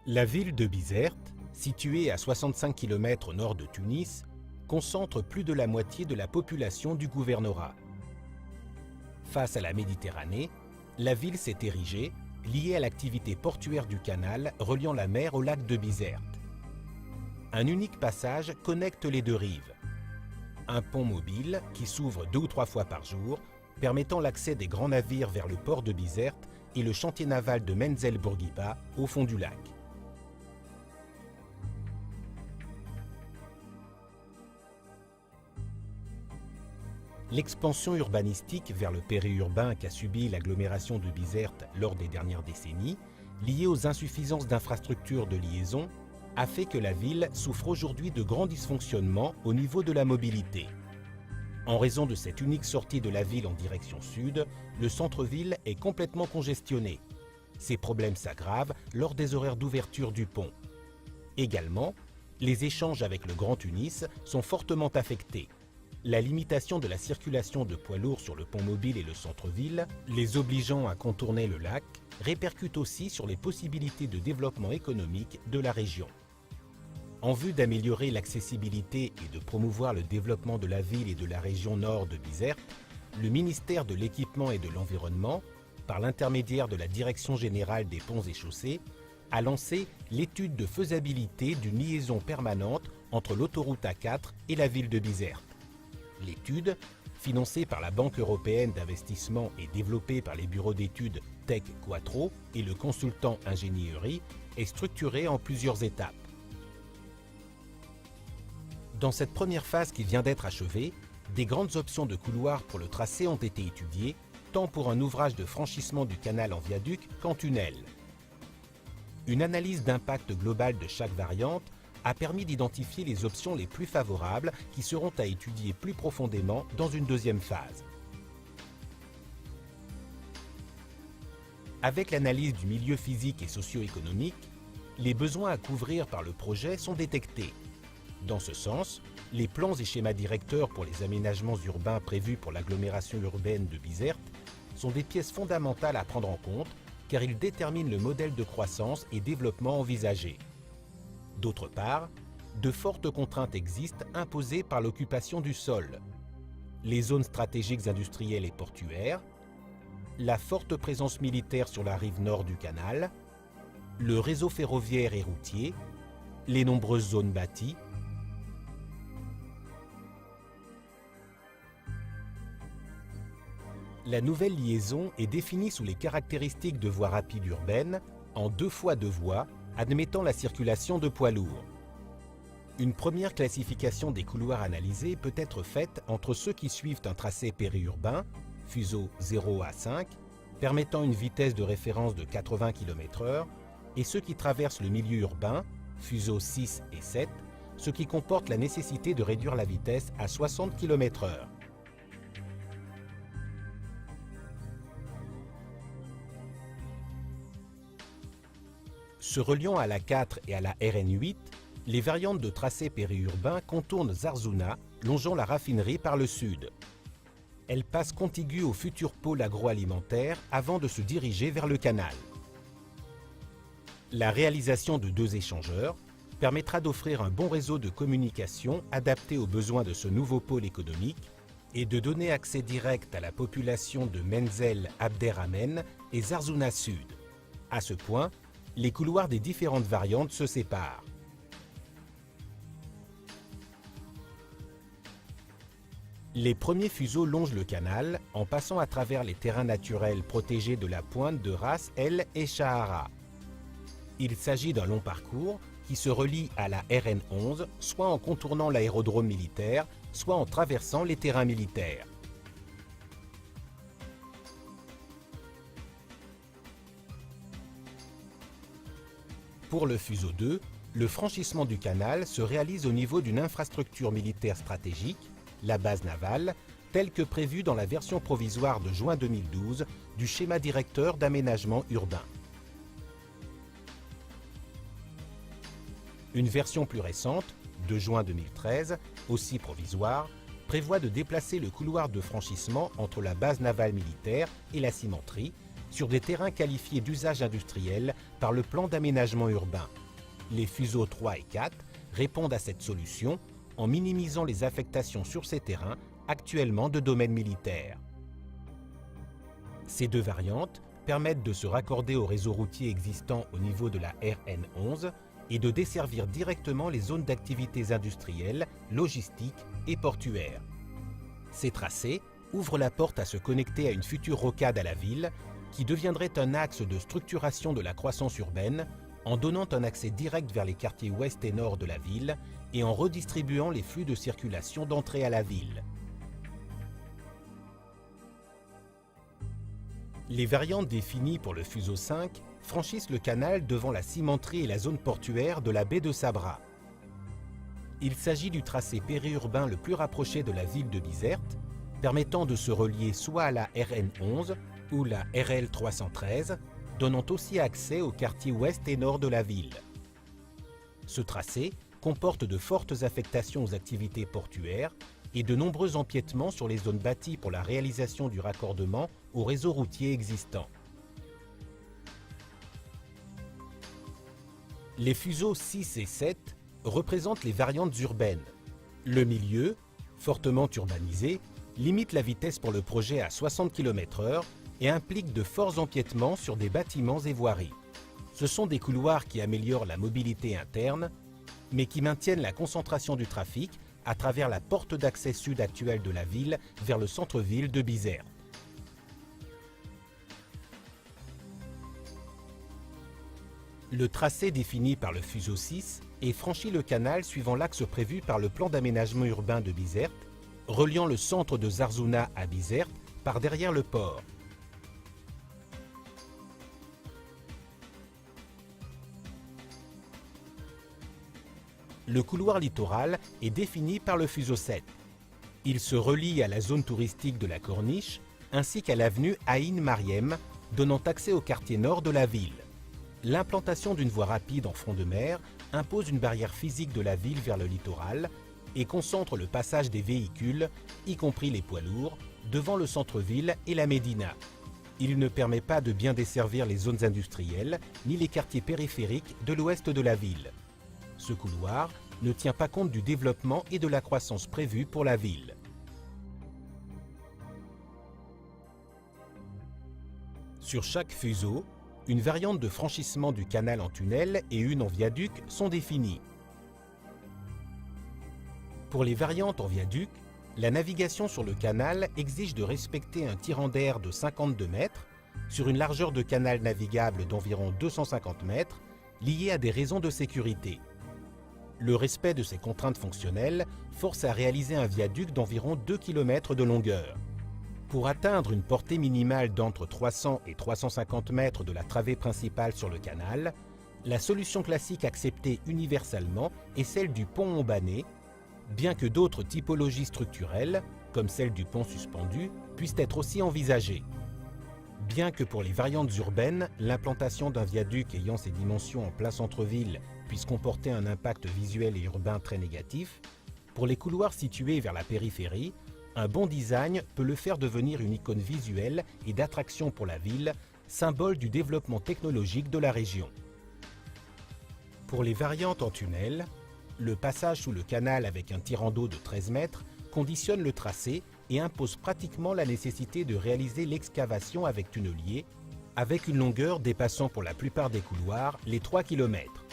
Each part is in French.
La ville de Bizerte, située à 65 km au nord de Tunis, concentre plus de la moitié de la population du gouvernorat. Face à la Méditerranée, la ville s'est érigée, liée à l'activité portuaire du canal reliant la mer au lac de Bizerte. Un unique passage connecte les deux rives. Un pont mobile qui s'ouvre 2 ou 3 fois par jour, permettant l'accès des grands navires vers le port de Bizerte et le chantier naval de Menzel Bourguiba au fond du lac. L'expansion urbanistique vers le périurbain qu'a subi l'agglomération de Bizerte lors des dernières décennies, liée aux insuffisances d'infrastructures de liaison, a fait que la ville souffre aujourd'hui de grands dysfonctionnements au niveau de la mobilité. En raison de cette unique sortie de la ville en direction sud, le centre-ville est complètement congestionné. Ces problèmes s'aggravent lors des horaires d'ouverture du pont. Également, les échanges avec le Grand Tunis sont fortement affectés. La limitation de la circulation de poids lourds sur le pont mobile et le centre-ville, les obligeant à contourner le lac, répercute aussi sur les possibilités de développement économique de la région. En vue d'améliorer l'accessibilité et de promouvoir le développement de la ville et de la région nord de Bizerte, le ministère de l'Équipement et de l'Environnement, par l'intermédiaire de la Direction générale des ponts et chaussées, a lancé l'étude de faisabilité d'une liaison permanente entre l'autoroute A4 et la ville de Bizerte. L'étude, financée par la Banque européenne d'investissement et développée par les bureaux d'études Tech Quattro et le consultant ingénierie, est structurée en plusieurs étapes. Dans cette première phase qui vient d'être achevée, des grandes options de couloirs pour le tracé ont été étudiées, tant pour un ouvrage de franchissement du canal en viaduc qu'en tunnel. Une analyse d'impact global de chaque variante a permis d'identifier les options les plus favorables qui seront à étudier plus profondément dans une deuxième phase. Avec l'analyse du milieu physique et socio-économique, les besoins à couvrir par le projet sont détectés. Dans ce sens, les plans et schémas directeurs pour les aménagements urbains prévus pour l'agglomération urbaine de Bizerte sont des pièces fondamentales à prendre en compte car ils déterminent le modèle de croissance et développement envisagé. D'autre part, de fortes contraintes existent imposées par l'occupation du sol, les zones stratégiques industrielles et portuaires, la forte présence militaire sur la rive nord du canal, le réseau ferroviaire et routier, les nombreuses zones bâties. La nouvelle liaison est définie sous les caractéristiques de voies rapides urbaines en 2 fois 2 voies, admettant la circulation de poids lourds. Une première classification des couloirs analysés peut être faite entre ceux qui suivent un tracé périurbain, fuseau 0 à 5, permettant une vitesse de référence de 80 km/h, et ceux qui traversent le milieu urbain, fuseau 6 et 7, ce qui comporte la nécessité de réduire la vitesse à 60 km/h. Se reliant à la 4 et à la RN8, les variantes de tracé périurbain contournent Zarzouna, longeant la raffinerie par le sud. Elles passent contiguës au futur pôle agroalimentaire avant de se diriger vers le canal. La réalisation de 2 échangeurs permettra d'offrir un bon réseau de communication adapté aux besoins de ce nouveau pôle économique et de donner accès direct à la population de Menzel Abderrahmane et Zarzouna Sud. À ce point, les couloirs des différentes variantes se séparent. Les premiers fuseaux longent le canal en passant à travers les terrains naturels protégés de la pointe de Ras El Eshahara. Il s'agit d'un long parcours qui se relie à la RN11, soit en contournant l'aérodrome militaire, soit en traversant les terrains militaires. Pour le fuseau 2, le franchissement du canal se réalise au niveau d'une infrastructure militaire stratégique, la base navale, telle que prévue dans la version provisoire de juin 2012 du schéma directeur d'aménagement urbain. Une version plus récente, de juin 2013, aussi provisoire, prévoit de déplacer le couloir de franchissement entre la base navale militaire et la cimenterie, sur des terrains qualifiés d'usage industriel par le plan d'aménagement urbain. Les fuseaux 3 et 4 répondent à cette solution en minimisant les affectations sur ces terrains actuellement de domaine militaire. Ces deux variantes permettent de se raccorder au réseau routier existant au niveau de la RN11 et de desservir directement les zones d'activités industrielles, logistiques et portuaires. Ces tracés ouvrent la porte à se connecter à une future rocade à la ville qui deviendrait un axe de structuration de la croissance urbaine en donnant un accès direct vers les quartiers ouest et nord de la ville et en redistribuant les flux de circulation d'entrée à la ville. Les variantes définies pour le fuseau 5 franchissent le canal devant la cimenterie et la zone portuaire de la baie de Sabra. Il s'agit du tracé périurbain le plus rapproché de la ville de Bizerte, permettant de se relier soit à la RN11 ou la RL 313, donnant aussi accès aux quartiers ouest et nord de la ville. Ce tracé comporte de fortes affectations aux activités portuaires et de nombreux empiètements sur les zones bâties pour la réalisation du raccordement au réseau routier existant. Les fuseaux 6 et 7 représentent les variantes urbaines. Le milieu, fortement urbanisé, limite la vitesse pour le projet à 60 km/h et implique de forts empiètements sur des bâtiments et voiries. Ce sont des couloirs qui améliorent la mobilité interne, mais qui maintiennent la concentration du trafic à travers la porte d'accès sud actuelle de la ville vers le centre-ville de Bizerte. Le tracé défini par le fuseau 6 est franchi le canal suivant l'axe prévu par le plan d'aménagement urbain de Bizerte, reliant le centre de Zarzouna à Bizerte par derrière le port. Le couloir littoral est défini par le fuseau 7. Il se relie à la zone touristique de la Corniche ainsi qu'à l'avenue Aïn Mariem, donnant accès au quartier nord de la ville. L'implantation d'une voie rapide en front de mer impose une barrière physique de la ville vers le littoral et concentre le passage des véhicules, y compris les poids lourds, devant le centre-ville et la Médina. Il ne permet pas de bien desservir les zones industrielles ni les quartiers périphériques de l'ouest de la ville. Ce couloir ne tient pas compte du développement et de la croissance prévue pour la ville. Sur chaque fuseau, une variante de franchissement du canal en tunnel et une en viaduc sont définies. Pour les variantes en viaduc, la navigation sur le canal exige de respecter un tirant d'air de 52 mètres sur une largeur de canal navigable d'environ 250 mètres liée à des raisons de sécurité. Le respect de ces contraintes fonctionnelles force à réaliser un viaduc d'environ 2 km de longueur. Pour atteindre une portée minimale d'entre 300 et 350 mètres de la travée principale sur le canal, la solution classique acceptée universellement est celle du pont embané, bien que d'autres typologies structurelles, comme celle du pont suspendu, puissent être aussi envisagées. Bien que pour les variantes urbaines, l'implantation d'un viaduc ayant ses dimensions en plein centre-ville puisse comporter un impact visuel et urbain très négatif, pour les couloirs situés vers la périphérie, un bon design peut le faire devenir une icône visuelle et d'attraction pour la ville, symbole du développement technologique de la région. Pour les variantes en tunnel, le passage sous le canal avec un tirant d'eau de 13 mètres conditionne le tracé et impose pratiquement la nécessité de réaliser l'excavation avec tunnelier, avec une longueur dépassant pour la plupart des couloirs les 3 km.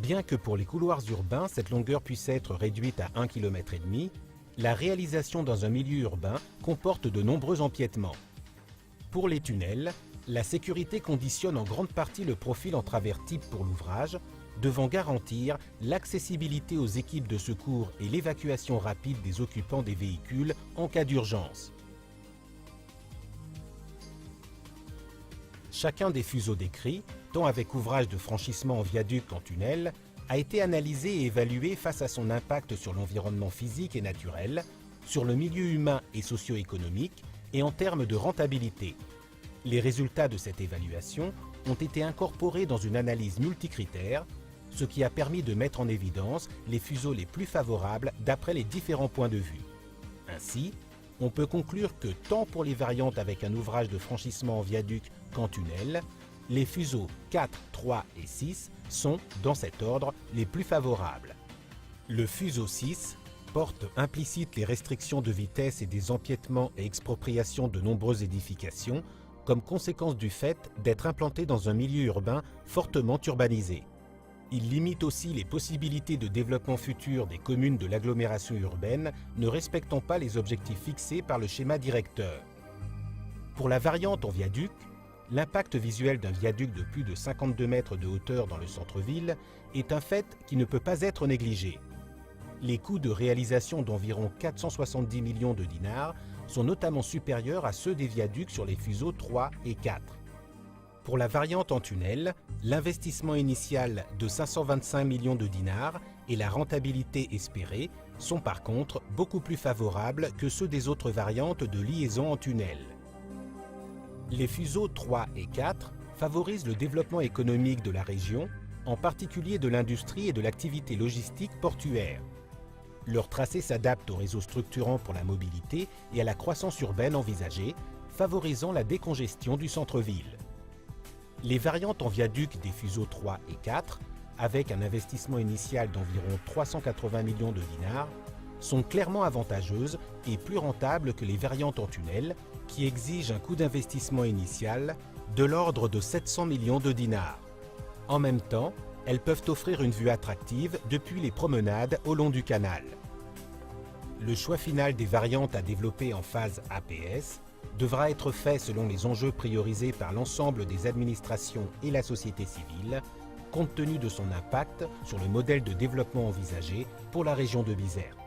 Bien que pour les couloirs urbains, cette longueur puisse être réduite à 1,5 km, la réalisation dans un milieu urbain comporte de nombreux empiètements. Pour les tunnels, la sécurité conditionne en grande partie le profil en travers type pour l'ouvrage, devant garantir l'accessibilité aux équipes de secours et l'évacuation rapide des occupants des véhicules en cas d'urgence. Chacun des fuseaux décrits, tant avec ouvrage de franchissement en viaduc qu'en tunnel, a été analysé et évalué face à son impact sur l'environnement physique et naturel, sur le milieu humain et socio-économique et en termes de rentabilité. Les résultats de cette évaluation ont été incorporés dans une analyse multicritère, ce qui a permis de mettre en évidence les fuseaux les plus favorables d'après les différents points de vue. Ainsi, on peut conclure que tant pour les variantes avec un ouvrage de franchissement en viaduc qu'en tunnel, les fuseaux 4, 3 et 6 sont, dans cet ordre, les plus favorables. Le fuseau 6 porte implicite les restrictions de vitesse et des empiètements et expropriations de nombreuses édifications, comme conséquence du fait d'être implanté dans un milieu urbain fortement urbanisé. Il limite aussi les possibilités de développement futur des communes de l'agglomération urbaine ne respectant pas les objectifs fixés par le schéma directeur. Pour la variante en viaduc, l'impact visuel d'un viaduc de plus de 52 mètres de hauteur dans le centre-ville est un fait qui ne peut pas être négligé. Les coûts de réalisation d'environ 470 millions de dinars sont notamment supérieurs à ceux des viaducs sur les fuseaux 3 et 4. Pour la variante en tunnel, l'investissement initial de 525 millions de dinars et la rentabilité espérée sont par contre beaucoup plus favorables que ceux des autres variantes de liaison en tunnel. Les fuseaux 3 et 4 favorisent le développement économique de la région, en particulier de l'industrie et de l'activité logistique portuaire. Leur tracé s'adapte au réseau structurant pour la mobilité et à la croissance urbaine envisagée, favorisant la décongestion du centre-ville. Les variantes en viaduc des fuseaux 3 et 4, avec un investissement initial d'environ 380 millions de dinars, sont clairement avantageuses et plus rentables que les variantes en tunnel, qui exigent un coût d'investissement initial de l'ordre de 700 millions de dinars. En même temps, elles peuvent offrir une vue attractive depuis les promenades au long du canal. Le choix final des variantes à développer en phase APS devra être fait selon les enjeux priorisés par l'ensemble des administrations et la société civile, compte tenu de son impact sur le modèle de développement envisagé pour la région de Bizerte.